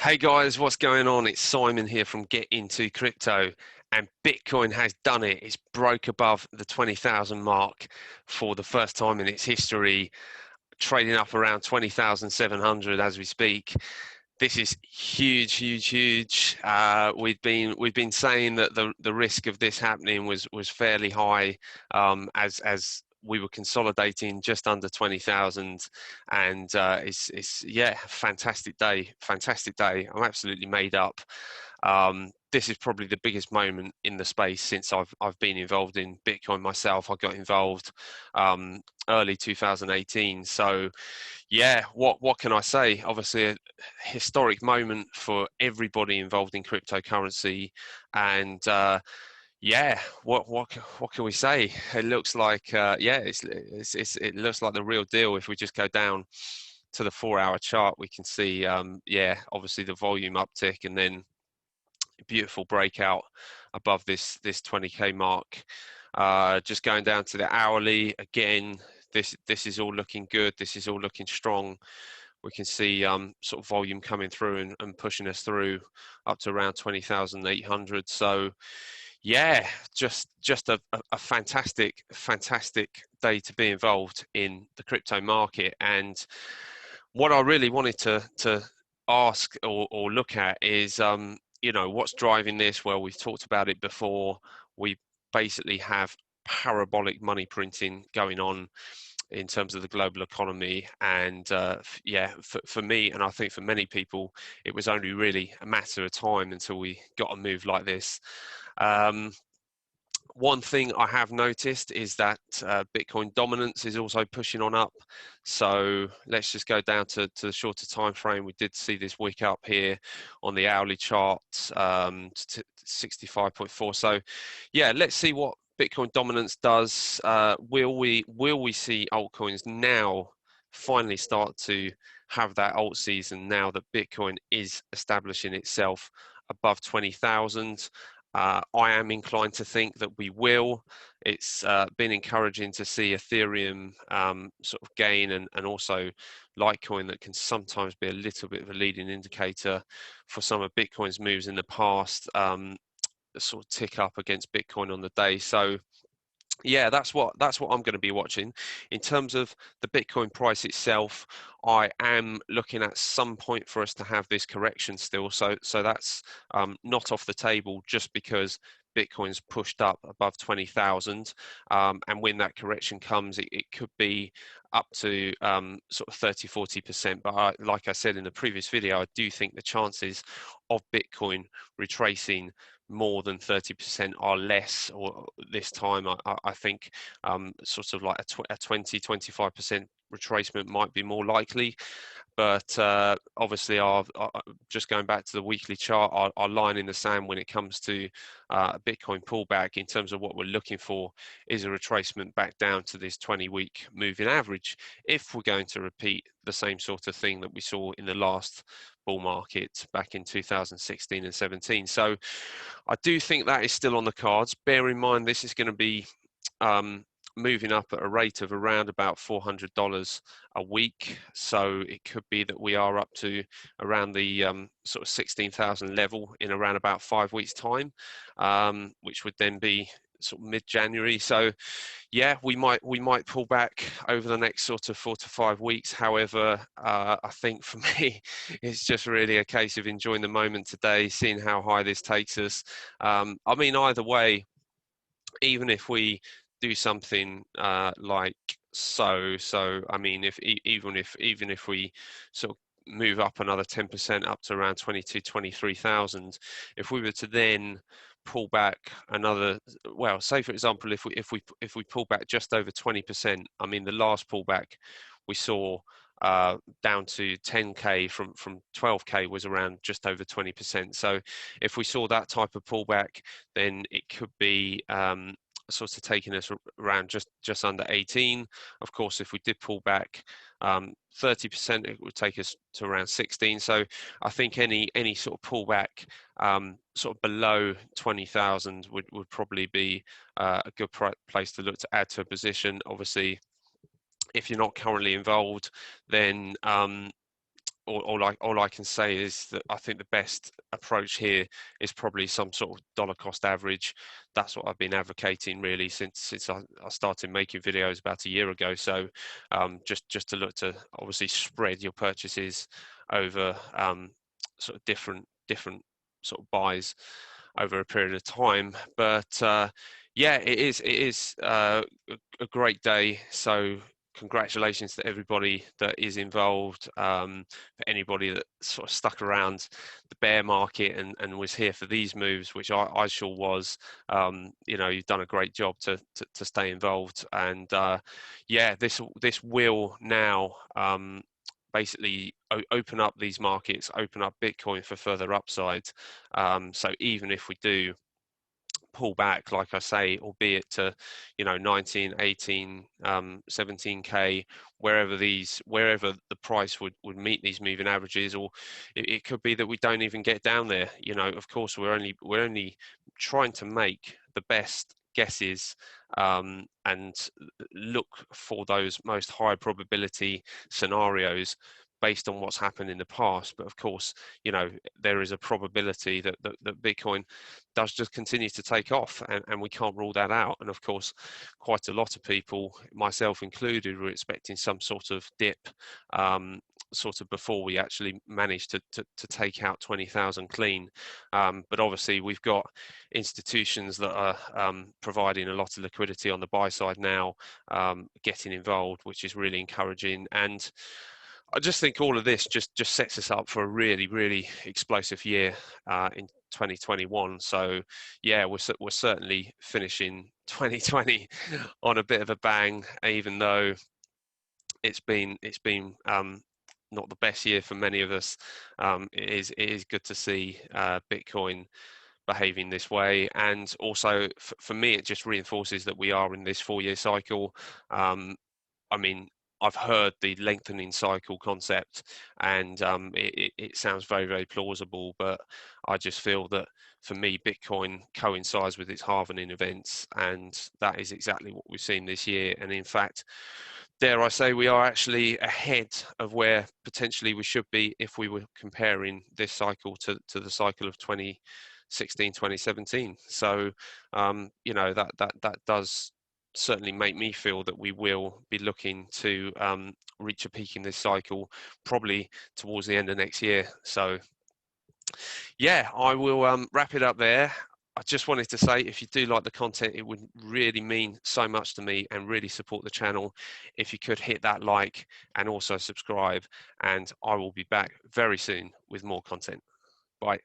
Hey guys, what's going on? It's Simon here from Get Into Crypto, and Bitcoin has done it. It's broke above the 20,000 mark for the first time in its history, trading up around 20,700 as we speak. This is huge, huge, huge. We've been saying that the risk of this happening was fairly high, as we were consolidating just under 20,000, and it's yeah, fantastic day. I'm absolutely made up. This is probably the biggest moment in the space since I've been involved in Bitcoin myself. I got involved early 2018, so yeah, what can I say? Obviously, a historic moment for everybody involved in cryptocurrency, and yeah, what can we say? It looks like yeah, it looks like the real deal. If we just go down to the 4 hour chart, we can see yeah, obviously the volume uptick, and then beautiful breakout above this 20k mark. Just going down to the hourly again. This is all looking good. This is all looking strong. We can see sort of volume coming through and pushing us through up to around 20,800. So yeah, just a fantastic day to be involved in the crypto market. And what I really wanted to ask or look at is what's driving this. Well, we've talked about it before. We basically have parabolic money printing going on in terms of the global economy. And yeah, for me, and I think for many people, it was only really a matter of time until we got a move like this. Um, One thing I have noticed is that Bitcoin dominance is also pushing on up. So let's just go down to the shorter time frame. We did see this week up here on the hourly chart, 65.4. So yeah, let's see what Bitcoin dominance does. Will we see altcoins now finally start to have that alt season now that Bitcoin is establishing itself above 20,000? I am inclined to think that we will. It's been encouraging to see Ethereum sort of gain, and also Litecoin that can sometimes be a little bit of a leading indicator for some of Bitcoin's moves in the past, sort of tick up against Bitcoin on the day. So yeah, that's what I'm going to be watching. In terms of the Bitcoin price itself, I am looking at some point for us to have this correction still. So that's not off the table just because Bitcoin's pushed up above 20,000, and when that correction comes, it could be up to sort of 30-40%. But like I said in the previous video, I do think the chances of Bitcoin retracing more than 30% are less, or this time I think sort of like a 20-25% retracement might be more likely. But obviously, just going back to the weekly chart, our line in the sand when it comes to a Bitcoin pullback in terms of what we're looking for is a retracement back down to this 20-week moving average if we're going to repeat the same sort of thing that we saw in the last bull market back in 2016 and 17. So I do think that is still on the cards. Bear in mind, this is going to be um, moving up at a rate of around about $400 a week. So it could be that we are up to around the sort of 16,000 level in around about 5 weeks' time, which would then be sort of mid-January. So yeah, we might pull back over the next sort of 4 to 5 weeks. However, I think for me, it's just really a case of enjoying the moment today, seeing how high this takes us. I mean, either way, even if we do something like so I mean, if even if we sort of move up another 10% up to around 23,000, if we were to then pull back another, well, say for example, if we pull back just over 20%, I mean, the last pullback we saw down to 10k from 12k was around just over 20%. So if we saw that type of pullback, then it could be sort of taking us around just under 18. Of course, if we did pull back 30%, it would take us to around 16. So I think any sort of pullback sort of below 20,000 would probably be a good place to look to add to a position. Obviously, if you're not currently involved, then all I can say is that I think the best approach here is probably some sort of dollar cost average. That's what I've been advocating really since I started making videos about a year ago. So just to look to obviously spread your purchases over sort of different sort of buys over a period of time. But yeah, it is a great day. So congratulations to everybody that is involved. For anybody that sort of stuck around the bear market and was here for these moves, which I sure was. You know, you've done a great job to stay involved. And yeah, this will now basically open up these markets, open up Bitcoin for further upside. So even if we do pull back, like I say, albeit to 19, 18, 17k, wherever the price would meet these moving averages, or it could be that we don't even get down there. Of course, we're only trying to make the best guesses and look for those most high probability scenarios based on what's happened in the past. But of course, there is a probability that Bitcoin does just continue to take off, and we can't rule that out. And of course, quite a lot of people, myself included, were expecting some sort of dip sort of before we actually managed to take out 20,000 clean. But obviously we've got institutions that are providing a lot of liquidity on the buy side now, getting involved, which is really encouraging. And I just think all of this just sets us up for a really, really explosive year in 2021. So yeah, we're certainly finishing 2020 on a bit of a bang, even though it's been not the best year for many of us. It is good to see Bitcoin behaving this way, and also for me, it just reinforces that we are in this 4-year cycle. I mean, I've heard the lengthening cycle concept, and it sounds very, very plausible. But I just feel that for me, Bitcoin coincides with its halvening events, and that is exactly what we've seen this year. And in fact, dare I say, we are actually ahead of where potentially we should be if we were comparing this cycle to the cycle of 2016, 2017. So, that does certainly make me feel that we will be looking to reach a peak in this cycle probably towards the end of next year. So yeah, I will wrap it up there. I just wanted to say, if you do like the content, it would really mean so much to me and really support the channel if you could hit that like and also subscribe, and I will be back very soon with more content. Bye.